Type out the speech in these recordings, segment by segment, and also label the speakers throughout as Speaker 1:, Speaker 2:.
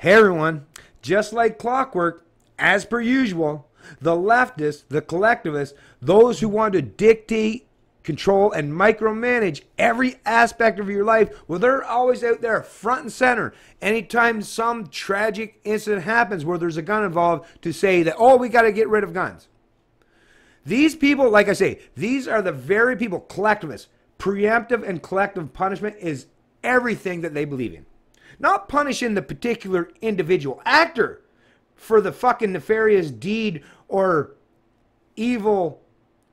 Speaker 1: Hey everyone, just like clockwork, as per usual, the leftists, the collectivists, those who want to dictate, control, and micromanage every aspect of your life, well, they're always out there front and center. Anytime some tragic incident happens where there's a gun involved, to say that, oh, we got to get rid of guns. These people, like I say, these are the very people, collectivists. Preemptive and collective punishment is everything that they believe in. Not punishing the particular individual actor for the fucking nefarious deed or evil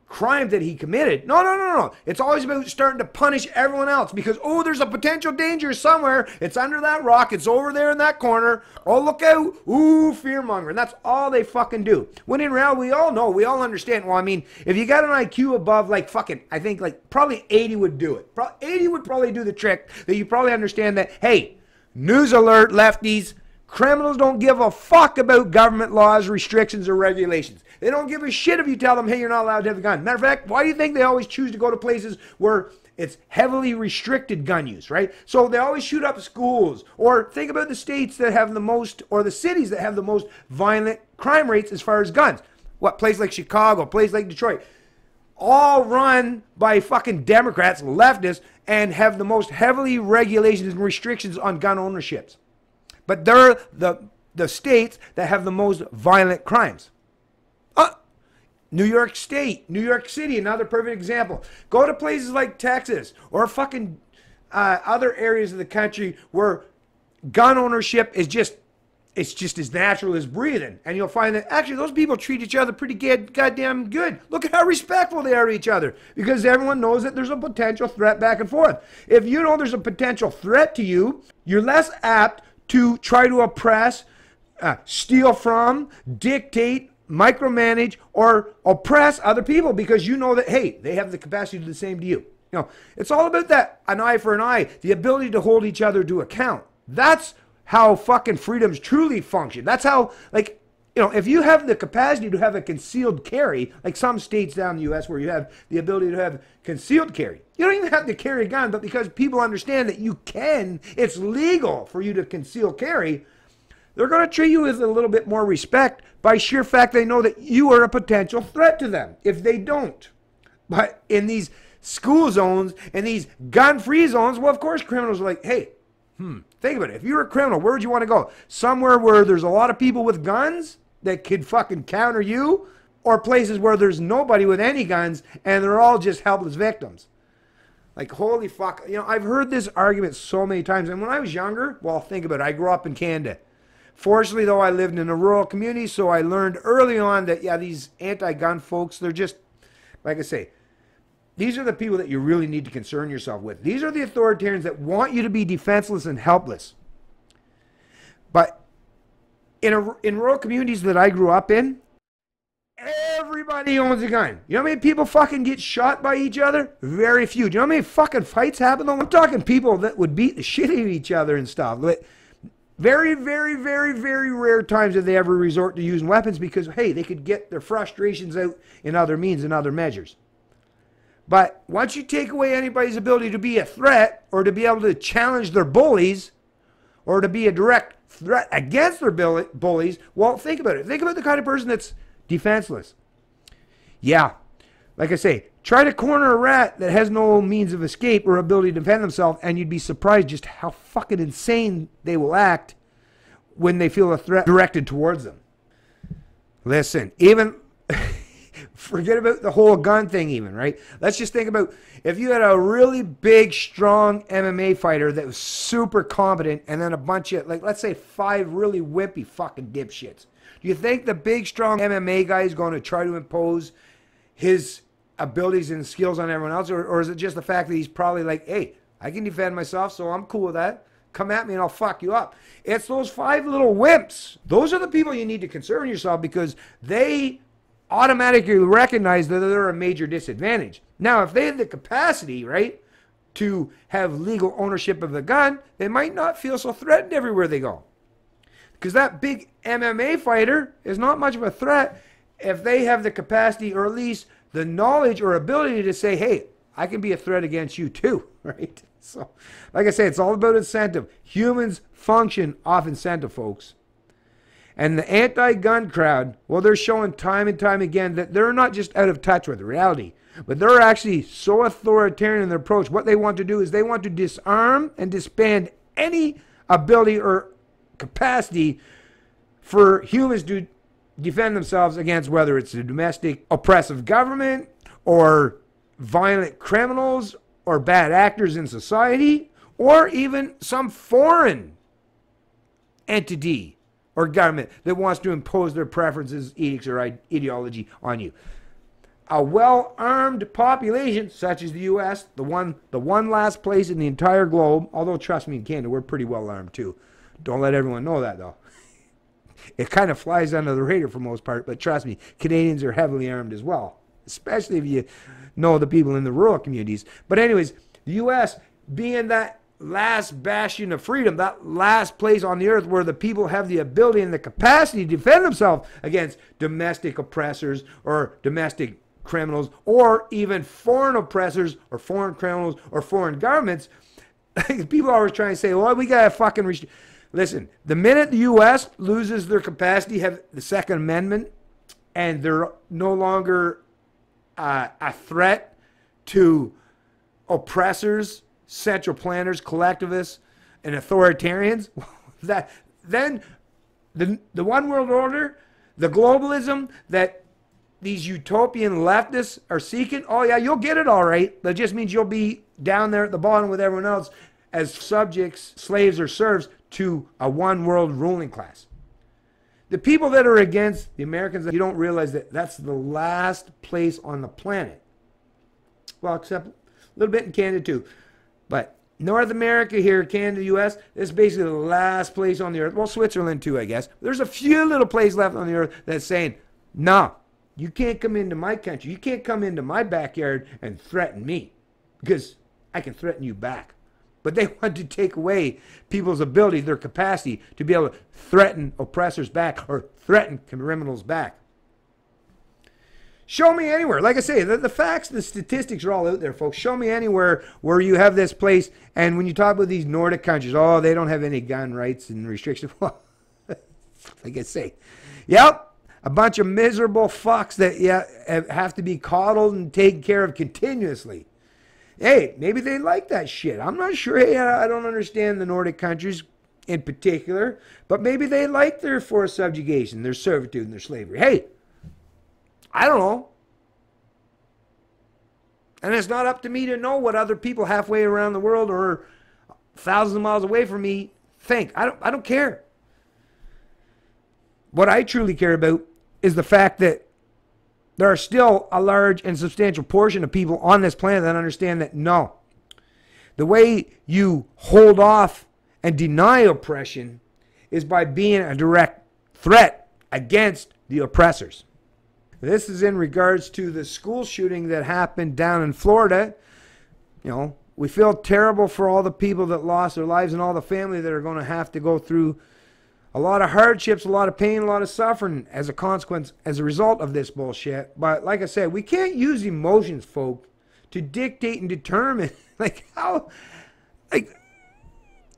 Speaker 1: crime that he committed. No. It's always about starting to punish everyone else because, oh, there's a potential danger somewhere. It's under that rock. It's over there in that corner. Oh, look out. Ooh, fear-mongering. That's all they fucking do. When in reality, we all know, we all understand. Well, I mean, if you got an IQ above like fucking, I think like probably 80 would do it. 80 would probably do the trick that you probably understand that, hey, news alert, lefties, criminals don't give a fuck about government laws, restrictions, or regulations. They don't give a shit if you tell them, hey, you're not allowed to have a gun. Matter of fact, why do you think they always choose to go to places where it's heavily restricted gun use, right? So they always shoot up schools. Or think about the states that have the most, or the cities that have the most violent crime rates as far as guns. What, place like Chicago, place like Detroit, all run by fucking Democrats, leftists, and have the most heavily regulations and restrictions on gun ownerships. But they're the states that have the most violent crimes. New York State, New York City, another perfect example. Go to places like Texas or fucking other areas of the country where gun ownership is just, it's just as natural as breathing. And you'll find that actually those people treat each other pretty goddamn good. Look at how respectful they are to each other because everyone knows that there's a potential threat back and forth. If you know there's a potential threat to you, you're less apt to try to oppress, steal from, dictate, micromanage, or oppress other people because you know that, hey, they have the capacity to do the same to you. You know, it's all about that an eye for an eye, the ability to hold each other to account. That's how fucking freedoms truly function. That's how, like, you know, if you have the capacity to have a concealed carry, like some states down in the U.S. where you have the ability to have concealed carry, you don't even have to carry a gun, but because people understand that you can, it's legal for you to conceal carry, they're going to treat you with a little bit more respect by sheer fact they know that you are a potential threat to them if they don't. But in these school zones and these gun-free zones, well, of course, criminals are like, hey, think about it. If you're a criminal, where would you want to go? Somewhere where there's a lot of people with guns that could fucking counter you, or places where there's nobody with any guns and they're all just helpless victims. Like, holy fuck. You know, I've heard this argument so many times. And when I was younger, well, think about it. I grew up in Canada. Fortunately, though, I lived in a rural community, so I learned early on that, yeah, these anti-gun folks, they're just, like I say, these are the people that you really need to concern yourself with. These are the authoritarians that want you to be defenseless and helpless. But in rural communities that I grew up in, everybody owns a gun. You know how many people fucking get shot by each other? Very few. Do you know how many fucking fights happen though? I'm talking people that would beat the shit out of each other and stuff. But very, very, very, very rare times did they ever resort to using weapons because, hey, they could get their frustrations out in other means and other measures. But once you take away anybody's ability to be a threat or to be able to challenge their bullies or to be a direct threat against their bullies, well, think about it. Think about the kind of person that's defenseless. Yeah, like I say, try to corner a rat that has no means of escape or ability to defend themselves, and you'd be surprised just how fucking insane they will act when they feel a threat directed towards them. Listen, even forget about the whole gun thing even, right? Let's just think about if you had a really big, strong MMA fighter that was super competent and then a bunch of, like, let's say 5 really wimpy fucking dipshits. Do you think the big, strong MMA guy is going to try to impose his abilities and skills on everyone else? Or is it just the fact that he's probably like, hey, I can defend myself, so I'm cool with that. Come at me and I'll fuck you up. It's those 5 little wimps. Those are the people you need to concern yourself because they automatically recognize that they're a major disadvantage. Now, if they had the capacity, right, to have legal ownership of the gun, they might not feel so threatened everywhere they go. Because that big MMA fighter is not much of a threat if they have the capacity or at least the knowledge or ability to say, hey, I can be a threat against you too, right? So, like I say, it's all about incentive. Humans function off incentive, folks. And the anti-gun crowd, well, they're showing time and time again that they're not just out of touch with reality, but they're actually so authoritarian in their approach. What they want to do is they want to disarm and disband any ability or capacity for humans to defend themselves against, whether it's a domestic oppressive government or violent criminals or bad actors in society, or even some foreign entity or government that wants to impose their preferences, edicts, or ideology on you. A well-armed population, such as the U.S., the one last place in the entire globe, although trust me, in Canada, we're pretty well-armed too. Don't let everyone know that, though. It kind of flies under the radar for the most part, but trust me, Canadians are heavily armed as well, especially if you know the people in the rural communities. But anyways, the U.S. being that last bastion of freedom, that last place on the earth where the people have the ability and the capacity to defend themselves against domestic oppressors or domestic criminals or even foreign oppressors or foreign criminals or foreign governments. People always try and say, well, we got to fucking listen, the minute the U.S. loses their capacity, have the Second Amendment, and they're no longer a threat to oppressors, central planners, collectivists, and authoritarians, then the one world order, the globalism that these utopian leftists are seeking, oh yeah, you'll get it all right. That just means you'll be down there at the bottom with everyone else as subjects, slaves, or serfs to a one world ruling class. The people that are against the Americans, you don't realize that that's the last place on the planet. Well, except a little bit in Canada too. But North America here, Canada, US, is basically the last place on the earth. Well, Switzerland too, I guess. There's a few little places left on the earth that's saying, no, you can't come into my country. You can't come into my backyard and threaten me because I can threaten you back. But they want to take away people's ability, their capacity to be able to threaten oppressors back or threaten criminals back. Show me anywhere. Like I say, the facts, the statistics are all out there, folks. Show me anywhere where you have this place. And when you talk about these Nordic countries, oh, they don't have any gun rights and restrictions. Well, like I say, yep, a bunch of miserable fucks that have to be coddled and taken care of continuously. Hey, maybe they like that shit. I'm not sure. Hey, I don't understand the Nordic countries in particular, but maybe they like their forced subjugation, their servitude, and their slavery. Hey, I don't know. And it's not up to me to know what other people halfway around the world or thousands of miles away from me think. I don't care. What I truly care about is the fact that there are still a large and substantial portion of people on this planet that understand that no, the way you hold off and deny oppression is by being a direct threat against the oppressors. This is in regards to the school shooting that happened down in Florida. You know, we feel terrible for all the people that lost their lives and all the family that are going to have to go through a lot of hardships, a lot of pain, a lot of suffering as a consequence, as a result of this bullshit. But like I said, we can't use emotions, folk, to dictate and determine,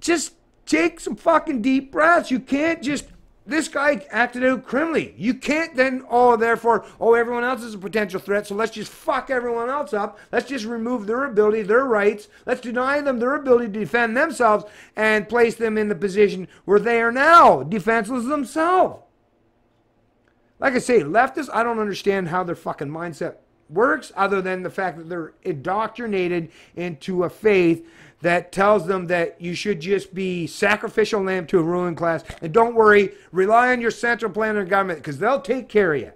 Speaker 1: just take some fucking deep breaths. You can't just, this guy acted out criminally. You can't then, therefore, everyone else is a potential threat, so let's just fuck everyone else up. Let's just remove their ability, their rights. Let's deny them their ability to defend themselves and place them in the position where they are now, defenseless themselves. Like I say, leftists, I don't understand how their fucking mindset works other than the fact that they're indoctrinated into a faith that tells them that you should just be sacrificial lamb to a ruling class. And don't worry, rely on your central planner government because they'll take care of you.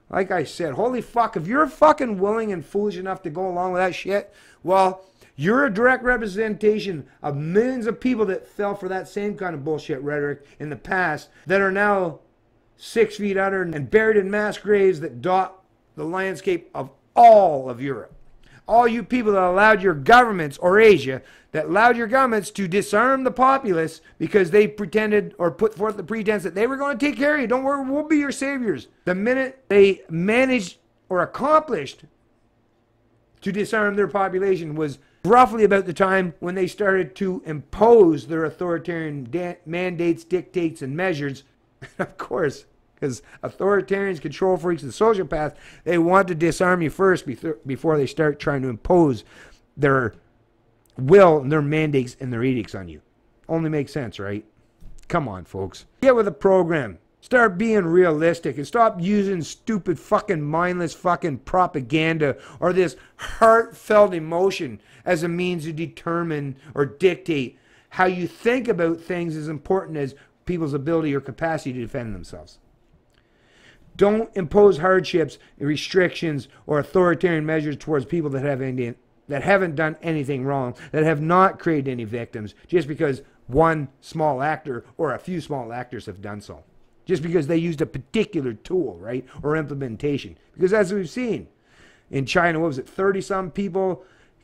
Speaker 1: Like I said, holy fuck, if you're fucking willing and foolish enough to go along with that shit, well, you're a direct representation of millions of people that fell for that same kind of bullshit rhetoric in the past that are now 6 feet under and buried in mass graves that dot the landscape of all of Europe. All you people that allowed your governments, or Asia, that allowed your governments to disarm the populace because they pretended or put forth the pretense that they were going to take care of you. Don't worry, we'll be your saviors. The minute they managed or accomplished to disarm their population was roughly about the time when they started to impose their authoritarian mandates, dictates, and measures. Of course, because authoritarians, control freaks, and sociopaths, they want to disarm you first before they start trying to impose their will and their mandates and their edicts on you. Only makes sense, right? Come on, folks. Get with the program. Start being realistic and stop using stupid fucking mindless fucking propaganda or this heartfelt emotion as a means to determine or dictate how you think about things as important as people's ability or capacity to defend themselves. Don't impose hardships, restrictions, or authoritarian measures towards people that haven't done anything wrong, that have not created any victims, just because one small actor or a few small actors have done so. Just because they used a particular tool, right, or implementation. Because as we've seen in China, what was it, 30-some people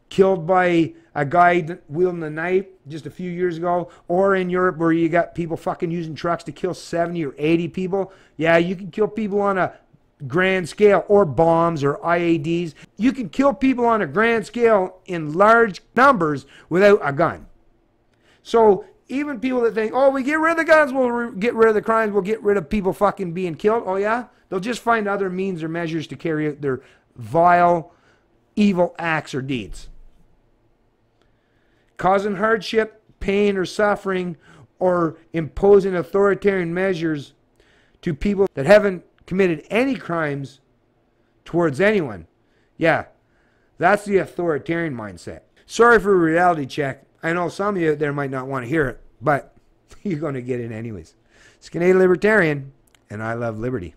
Speaker 1: killed by a guy wielding a knife just a few years ago, or in Europe where you got people fucking using trucks to kill 70 or 80 people. Yeah, you can kill people on a grand scale, or bombs or IADs. You can kill people on a grand scale in large numbers without a gun. So even people that think, oh, we get rid of the guns, we'll get rid of the crimes, we'll get rid of people fucking being killed. Oh yeah? They'll just find other means or measures to carry out their vile, evil acts or deeds. Causing hardship, pain, or suffering, or imposing authoritarian measures to people that haven't committed any crimes towards anyone. Yeah, that's the authoritarian mindset. Sorry for a reality check. I know some of you out there might not want to hear it, but you're going to get it anyways. It's Canadian Libertarian, and I love liberty.